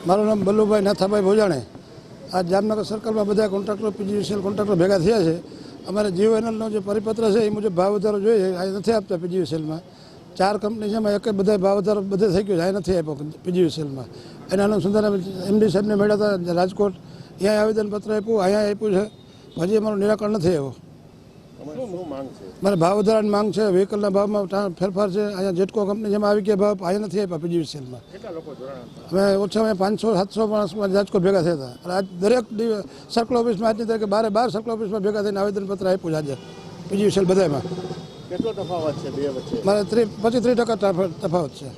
મારું નામ બલ્લુભાઈ નાથાભાઈ ભોજાણે. આ જામનગર સર્કલમાં બધા કોન્ટ્રાક્ટરો પીજીવીસીએલ કોન્ટ્રાક્ટરો ભેગા થયા છે. અમારે જીઓએનએલનો જે પરિપત્ર છે એ મુજબ ભાવ વધારો જોઈએ, આ નથી આપતા પીજીવીસીએલમાં. 4 કંપની છે, એમાં એક બધા ભાવ વધારો બધે થઈ ગયો છે, આ નથી આપ્યો પીજીવીસીએલમાં. એના અનુસંધાને એમડી સાહેબને મળ્યા હતા રાજકોટ, અહીંયા આવેદનપત્ર આપ્યું, અહીંયા આપ્યું છે, હજી અમારું નિરાકરણ નથી આવ્યું. મારે ભાવ વધારાની માંગ છે, વ્હીકલના ભાવમાં ફેરફાર છે. અહીંયા જેટકો કંપની જેમાં આવી ગયા ભાવ અહીંયા નથી આપ્યા પીજીવીસીએલમાં. અમે ઓછામાં 500-700 માણસમાં રાજકોટ ભેગા થયા હતા. અને આજ દરેક સર્કલ ઓફિસમાં આજની તારીખે 12 સર્કલ ઓફિસમાં ભેગા થઈને આવેદનપત્ર આપ્યું છે આજે પીજીવીસીએલ બધામાં. કેટલો તફાવત છે બે વચ્ચે? મારે 25-30% તફાવત છે.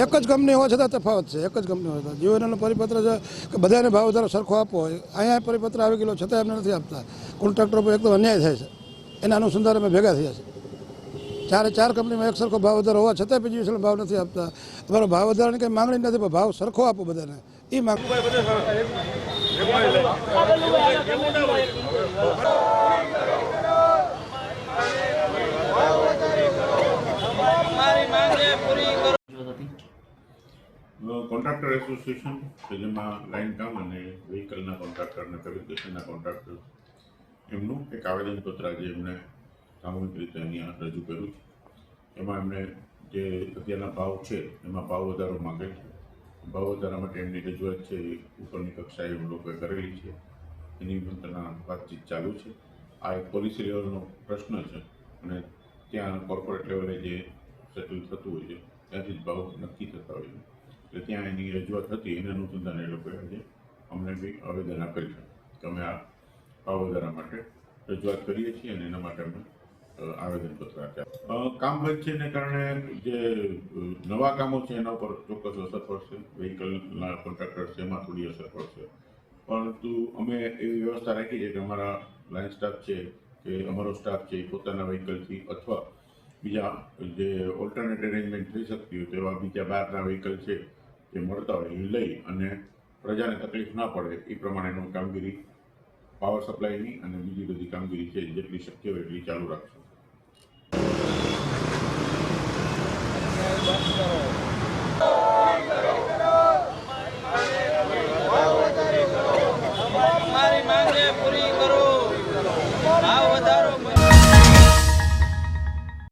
એક જ કંપની હોવા છતાં તફાવત છે, એક જ કંપની હોય. જીઓએનએલનો પરિપત્ર છે કે બધાને ભાવ વધારો સરખો આપવો હોય, અહીંયા પરિપત્ર આવી ગયેલો છતાં એમને નથી આપતા. કોન્ટ્રાક્ટર પર એકદમ અન્યાય થાય છે. એના અનુસંધાને અમે ભેગા થયા છે. 4 કંપનીમાં એક સરખો ભાવ વધારો હોવા છતાં પીજીવીસીએલ ભાવ નથી આપતા. અમારો ભાવ વધારાની કંઈ માંગણી નથી, પણ ભાવ સરખો આપો બધાને, એ માંગ. કોન્ટ્રાક્ટર એસોસિએશન કે જેમાં લાઇન કામ અને વ્હીકલના કોન્ટ્રાક્ટર અને ફેબ્રિકેશનના કોન્ટ્રાક્ટર એમનું એક આવેદનપત્ર આજે એમણે સામૂહિક રીતે અહીંયા રજૂ કર્યું છે. એમાં એમણે જે અત્યારના ભાવ છે એમાં ભાવ વધારો માગે છે. ભાવ વધારા માટે એમની રજૂઆત છે એ ઉપરની કક્ષાએ એમ લોકોએ કરેલી છે. એની મંત્રના વાતચીત ચાલુ છે. આ એક પોલિસી લેવલનો પ્રશ્ન છે અને ત્યાં કોર્પોરેટ લેવલે જે સેટલ થતું હોય છે ત્યાંથી જ ભાવ નક્કી થતા હોય છે. એટલે ત્યાં એની રજૂઆત હતી, એના અનુસંધાને એ લોકોએ આજે અમને બી આવેદન આપેલ છે કે અમે આ ભાવ વધારા માટે રજૂઆત કરીએ છીએ અને એના માટે અમે આવેદનપત્ર આપ્યા. કામ વચ્ચેને કારણે જે નવા કામો છે એના ઉપર ચોક્કસ અસર પડશે. વ્હીકલના કોન્ટ્રાક્ટર છે એમાં થોડી અસર પડશે, પરંતુ અમે એવી વ્યવસ્થા રાખી છે કે અમારા લાઇન સ્ટાફ છે કે અમારો સ્ટાફ છે એ પોતાના વ્હીકલથી અથવા બીજા જે ઓલ્ટરનેટ અરેન્જમેન્ટ થઈ શકતી હોય તેવા બીજા બહારના વ્હીકલ છે જે મળતા હોય એ લઈ અને પ્રજાને તકલીફ ના પડે એ પ્રમાણેનું કામગીરી પાવર સપ્લાયની અને બીજી બધી કામગીરી છે જેટલી શક્ય હોય એટલી ચાલુ રાખશે.